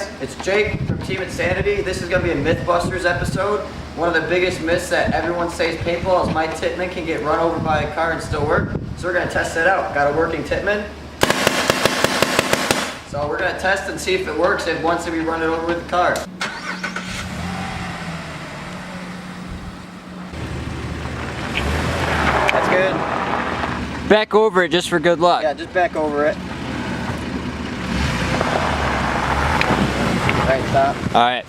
guys, it's Jake from Team Insanity. This is going to be a Mythbusters episode. One of the biggest myths that everyone says paintball is my Tippmann can get run over by a car and still work. So we're going to test it out. Got a working Tippmann. So we're going to test and see if it works if once we run it over with the car. That's good. Back over it just for good luck. Yeah, just back over it. Alright, stop. Alright.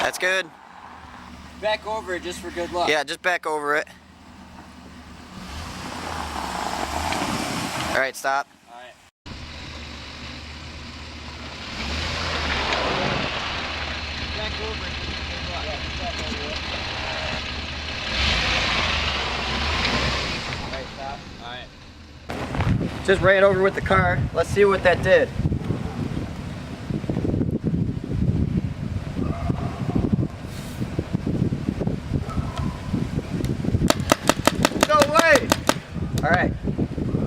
That's good. Back over it just for good luck. Yeah, just back over it. Alright, stop. Alright. Back over it just for good luck. Yeah, just back over it. Alright, stop. Alright. Just ran over with the car. Let's see what that did. Alright,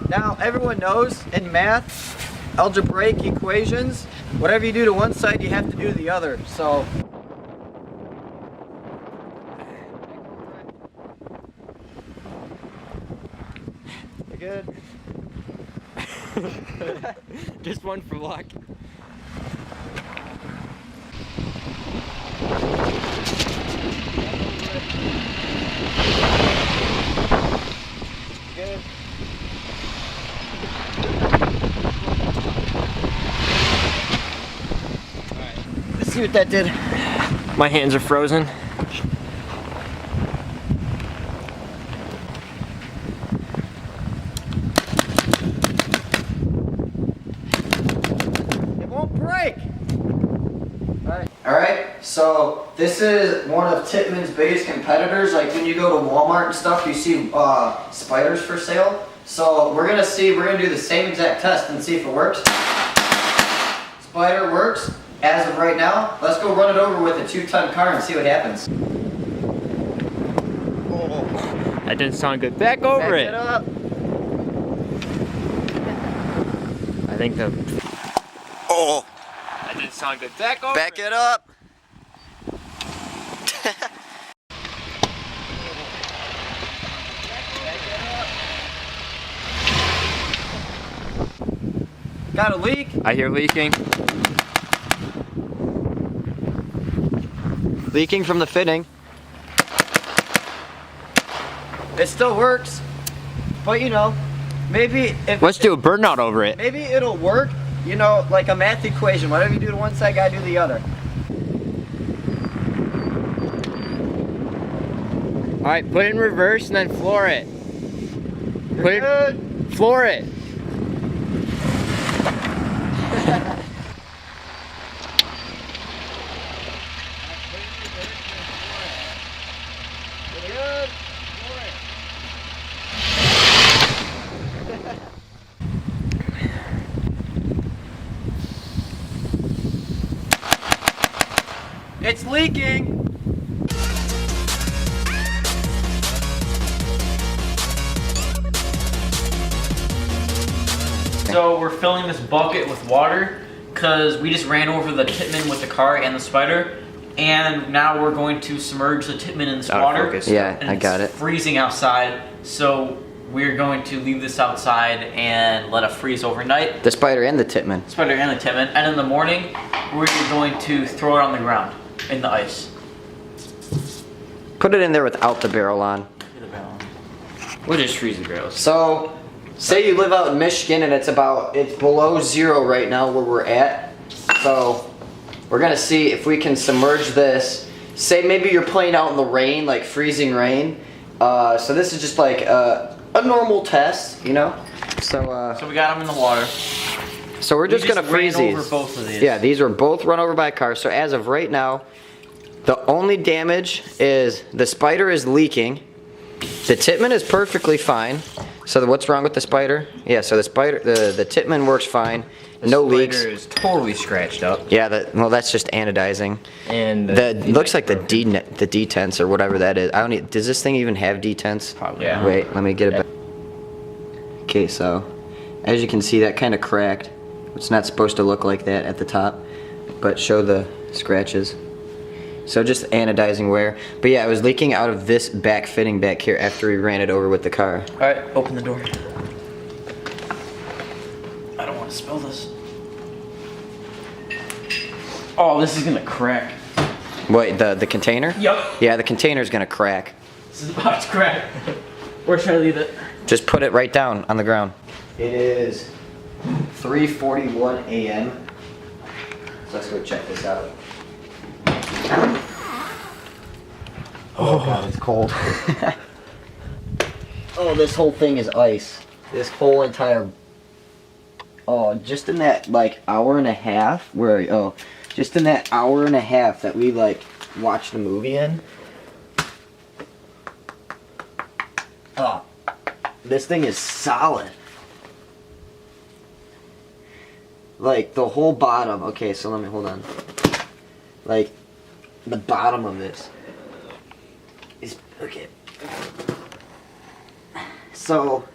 now everyone knows in math, algebraic equations, whatever you do to one side, you have to do to the other. So, you good? Just one for luck. Good. Alright, let's see what that did. My hands are frozen. It won't break! Alright, so this is one of Tippmann's biggest competitors. Like when you go to Walmart and stuff, you see Spyders for sale. So we're gonna do the same exact test and see if it works. Spyder works as of right now. Let's go run it over with a 2-ton car and see what happens. Oh, that didn't sound good. Back over Back it. it up. I think the. Oh, That didn't sound good. Back over back it up. Got a leak? I hear leaking. Leaking from the fitting. It still works, but you know, maybe if Let's do a burnout over it. maybe it'll work. You know, like a math equation. Whatever you do to one side, gotta do the other. All right, put it in reverse and then floor it. Put it, Good. floor it. Good. It's leaking. So we're filling this bucket with water because we just ran over the Tippmann with the car and the Spyder, and now we're going to submerge the Tippmann in this Out of water. focus. Yeah, And I got it. It's freezing outside, so we're going to leave this outside and let it freeze overnight. The Spyder and the Tippmann. Spyder and the Tippmann, and in the morning we're going to throw it on the ground in the ice. Put it in there without the barrel on. We'll just freeze the barrels. So, say you live out in Michigan and it's below 0 right now where we're at. So, we're gonna see if we can submerge this. Say maybe you're playing out in the rain, like freezing rain. So this is just like a normal test, you know? So we got them in the water. so we're just gonna freeze ran these. over both of these. Yeah, these were both run over by a car. So as of right now, the only damage is the Spyder is leaking. The Tippmann is perfectly fine. So what's wrong with the Spyder? Yeah, so the Tippmann works fine. No leaks. The Spyder is totally scratched up. Yeah, well that's just anodizing. And Looks like the detents or whatever that is. Does this thing even have detents? Probably. Yeah. Wait, let me get it back. Okay, so as you can see, that kind of cracked. It's not supposed to look like that at the top, but show the scratches. So just anodizing wear. But yeah, it was leaking out of this back fitting back here after we ran it over with the car. Alright, open the door. I don't want to spill this. Oh, this is gonna crack. Wait, the container? Yup. Yeah, the container's gonna crack. This is about to crack. Where should I leave it? Just put it right down on the ground. It is 3:41 a.m. So let's go check this out. Oh God, it's cold. Oh, this whole thing is ice. This whole entire. Oh, just in that like hour and a half. Just in that hour and a half that we like watched the movie in. Oh, this thing is solid. Like the whole bottom. Okay, so let me hold on. Like the bottom of this is okay. So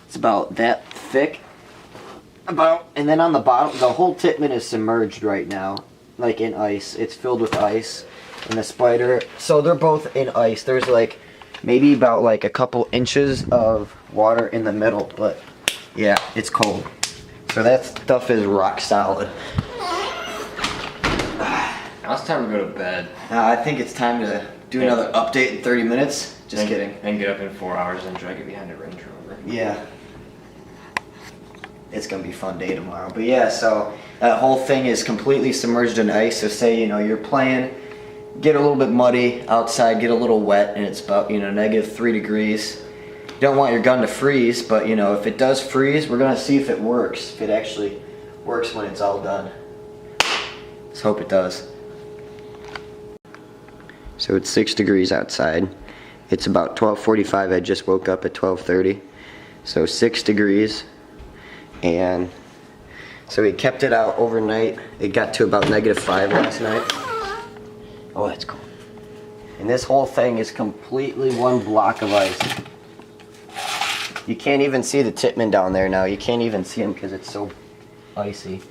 it's about that thick. And then on the bottom, the whole Tippmann is submerged right now, like in ice. It's filled with ice, and the Spyder. So they're both in ice. There's like maybe about like a couple inches of water in the middle, but yeah, it's cold. So that stuff is rock solid. Now it's time to go to bed. I think it's time to do another update in 30 minutes. Just kidding. And get up in 4 hours and drag it behind a Range Rover. Yeah. It's gonna be a fun day tomorrow. But yeah, so that whole thing is completely submerged in ice. So say, you know, you're playing, get a little bit muddy outside, get a little wet, and it's about, you know, -3 degrees. You don't want your gun to freeze, but you know, if it does freeze, we're gonna see if it works. If it actually works when it's all done. Let's hope it does. So it's 6 degrees outside. It's about 12:45. I just woke up at 12:30. So 6 degrees. And so we kept it out overnight. It got to about -5 last night. Oh, that's cool. And this whole thing is completely one block of ice. You can't even see the Tippmann down there now. You can't even see him because it's so icy.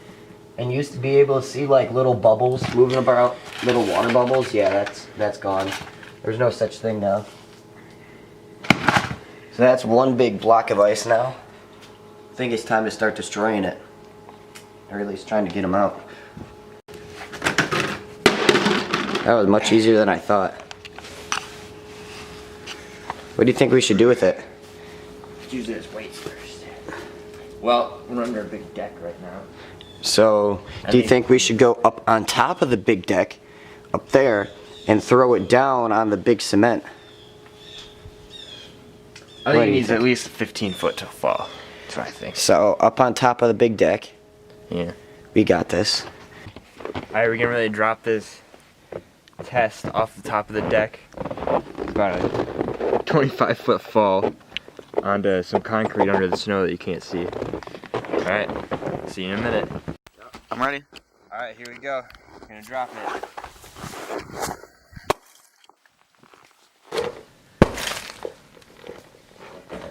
And you used to be able to see like little bubbles moving about, little water bubbles. Yeah, that's gone. There's no such thing now. So that's one big block of ice now. I think it's time to start destroying it. Or at least trying to get them out. That was much easier than I thought. What do you think we should do with it? Use it as weights first. Well, we're under a big deck right now. So, do you think we should go up on top of the big deck, up there, and throw it down on the big cement? I think it needs at least 15 foot to fall. That's what I think. So, up on top of the big deck. Yeah. We got this. Alright, we're gonna really drop this test off the top of the deck. It's about a 25-foot fall onto some concrete under the snow that you can't see. Alright, see you in a minute. I'm ready. Alright, here we go. We're gonna drop it.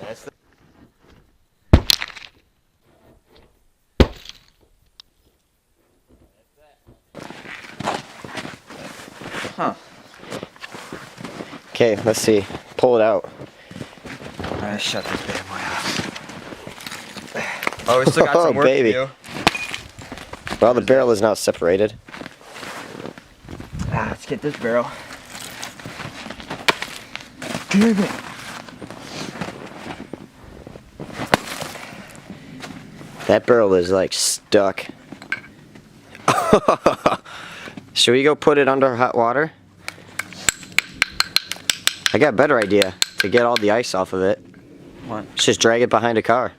That's the Huh. Okay, let's see. Pull it out. Alright, shut this bad boy off. Oh, we still got some work baby. to do. Well, the barrel is now separated. Let's get this barrel. Damn it. That barrel is like stuck. Should we go put it under hot water? I got a better idea to get all the ice off of it. What? Let's just drag it behind a car.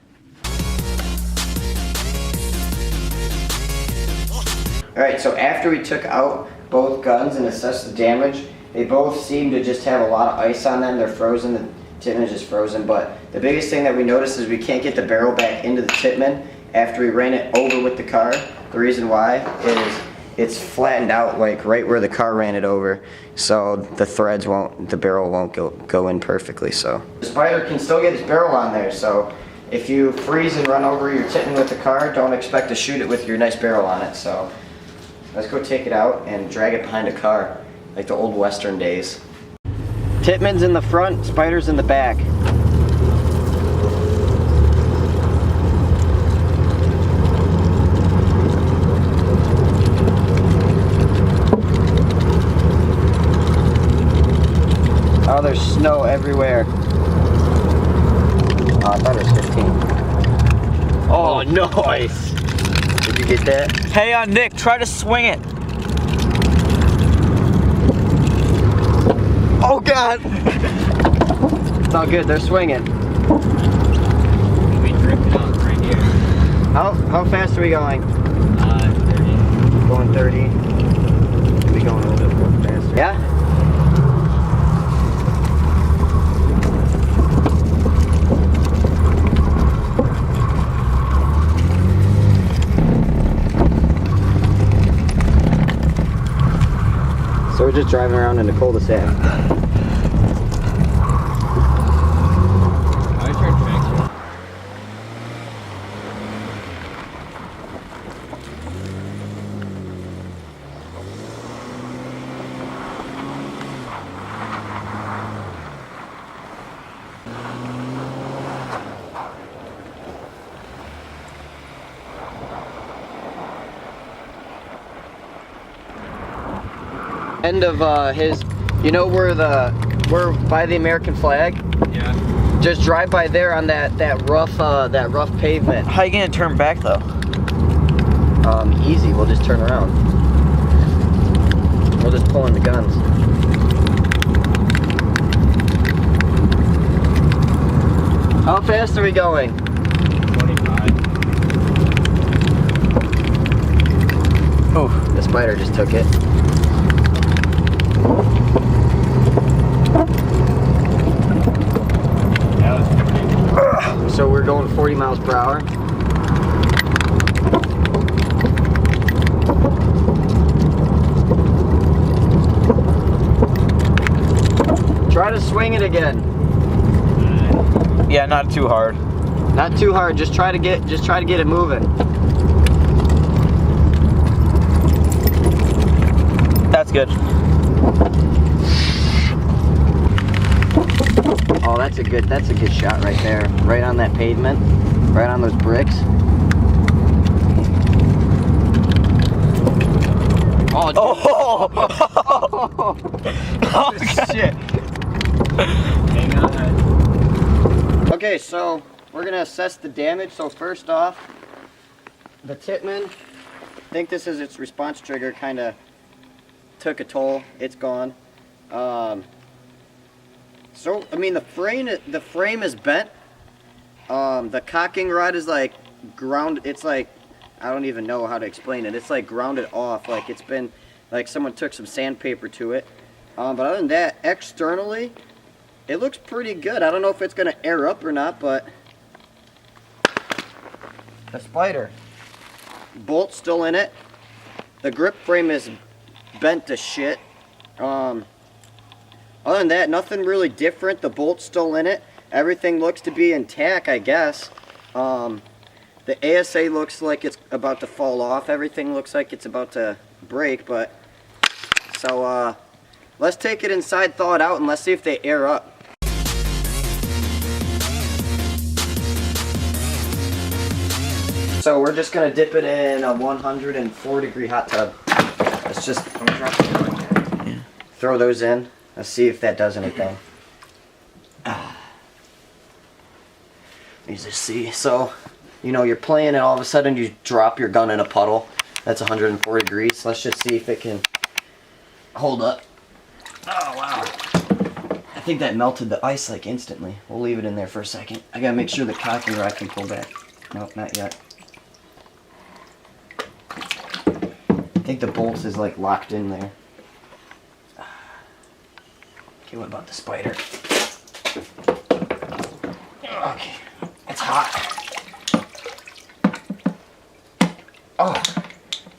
Alright, so after we took out both guns and assessed the damage, they both seem to just have a lot of ice on them. They're frozen, the Tippmann is just frozen, but the biggest thing that we noticed is we can't get the barrel back into the Tippmann after we ran it over with the car. The reason why is it's flattened out like right where the car ran it over, so the barrel won't go in perfectly. So the Spyder can still get his barrel on there, so if you freeze and run over your Tippmann with the car, don't expect to shoot it with your nice barrel on it. So let's go take it out and drag it behind a car, like the old Western days. Tippmann's in the front, Spyder's in the back. Oh, there's snow everywhere. Oh, I thought it was 15. Oh, nice! Did you get that? Hey, Nick, try to swing it. Oh, God! It's all good, they're swinging. We drifted out right here. How fast are we going? 30. Going 30. We going a little bit more faster. Yeah? So we're just driving around in the cul-de-sac. End of his, you know where we're by the American flag? Yeah. Just drive by there on that rough pavement. How you gonna turn back though? Easy, we'll just turn around. We'll just pull in the guns. How fast are we going? 25. Oh, the Spyder just took it. So we're going 40 miles per hour. Try to swing it again. Yeah, not too hard. Not too hard. Just try to get it moving. That's good. Oh, that's a good shot right there. Right on that pavement. Right on those bricks. Oh, Oh shit. Hang on. Okay, so we're gonna assess the damage. So first off, the Tippmann, I think this is its response trigger, kinda took a toll. It's gone. So I mean the frame is bent. The cocking rod is like ground. It's like, I don't even know how to explain it. It's like grounded off. Like it's been, like someone took some sandpaper to it. But other than that, externally, it looks pretty good. I don't know if it's gonna air up or not, but the Spyder bolt's still in it. The grip frame is bent to shit. Other than that, nothing really different. The bolt's still in it. Everything looks to be intact, I guess. The ASA looks like it's about to fall off. Everything looks like it's about to break, but so let's take it inside, thaw it out, and let's see if they air up. So we're just gonna dip it in a 104-degree hot tub. Let's just throw those in. Let's see if that does anything. You just see. So, you know, you're playing and all of a sudden you drop your gun in a puddle. That's 104 degrees. Let's just see if it can hold up. Oh, wow. I think that melted the ice like instantly. We'll leave it in there for a second. I gotta make sure the cocking rod can pull back. Nope, not yet. I think the bolts is like locked in there. Okay, what about the Spyder? Okay, it's hot. Oh,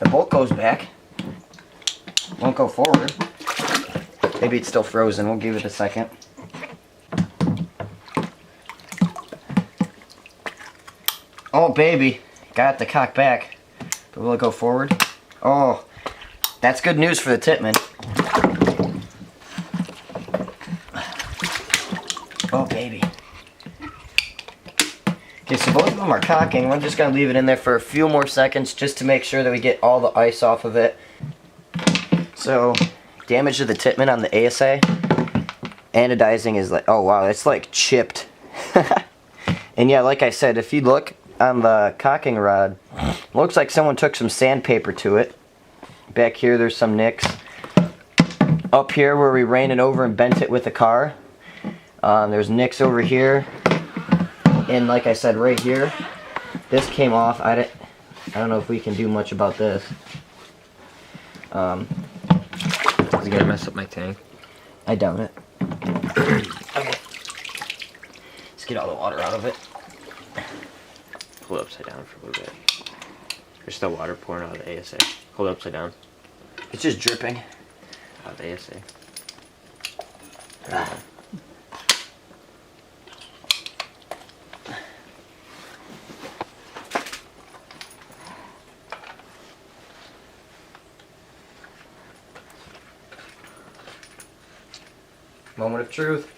the bolt goes back. Won't go forward. Maybe it's still frozen. We'll give it a second. Oh baby, got the cock back. But will it go forward? Oh, that's good news for the Tippmann. Oh baby. Okay, so both of them are cocking. We're just gonna leave it in there for a few more seconds just to make sure that we get all the ice off of it. So, damage to the Tippmann on the ASA. Anodizing is like, oh wow, it's like chipped. And yeah, like I said, if you look on the cocking rod, looks like someone took some sandpaper to it. Back here, there's some nicks. Up here where we ran it over and bent it with the car, there's nicks over here. And like I said, right here, this came off. I don't know if we can do much about this. Is it gonna mess up my tank? I doubt it. Okay. Let's get all the water out of it. Hold it upside down for a little bit. There's still water pouring out of the ASA. Hold it upside down. It's just dripping. Out of the ASA. Moment of truth.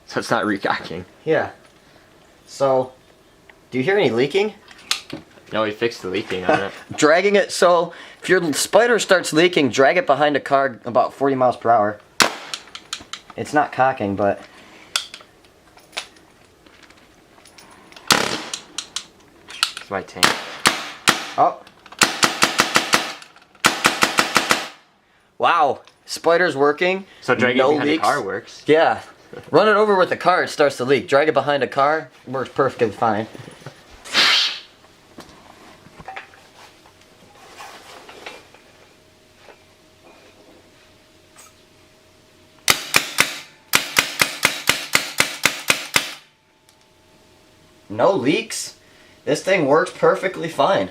So it's not recocking. Yeah. So, do you hear any leaking? No, we fixed the leaking on it. Dragging it, so if your Spyder starts leaking, drag it behind a car about 40 miles per hour. It's not cocking, but... It's my tank. Oh. Wow. Spyder's working. So dragging no behind leaks. the car works. Yeah. Run it over with the car, it starts to leak. Drag it behind a car, it works perfectly fine. No leaks. This thing works perfectly fine.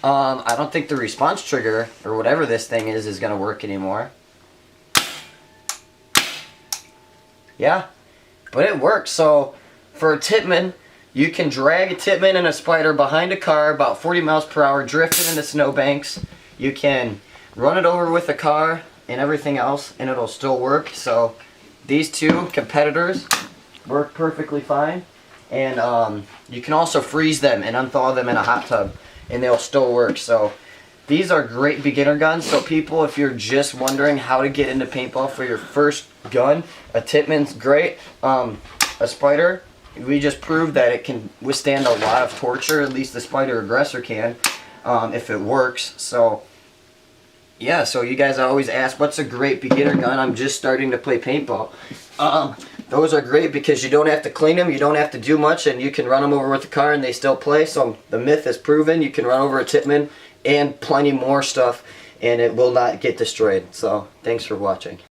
I don't think the response trigger, or whatever this thing is going to work anymore. Yeah, but it works. So, for a Tippmann, you can drag a Tippmann and a Spyder behind a car about 40 miles per hour, drift it into snowbanks. You can run it over with a car and everything else, and it'll still work. So, these two competitors work perfectly fine. And you can also freeze them and unthaw them in a hot tub, and they'll still work. So these are great beginner guns. So people, if you're just wondering how to get into paintball for your first gun, a Tippmann's great. A Spyder, we just proved that it can withstand a lot of torture. At least the Spyder Aggressor can, if it works. So yeah, so you guys always ask, what's a great beginner gun? I'm just starting to play paintball. Those are great because you don't have to clean them, you don't have to do much, and you can run them over with the car and they still play. So the myth is proven. You can run over a Tippmann and plenty more stuff and it will not get destroyed. So thanks for watching.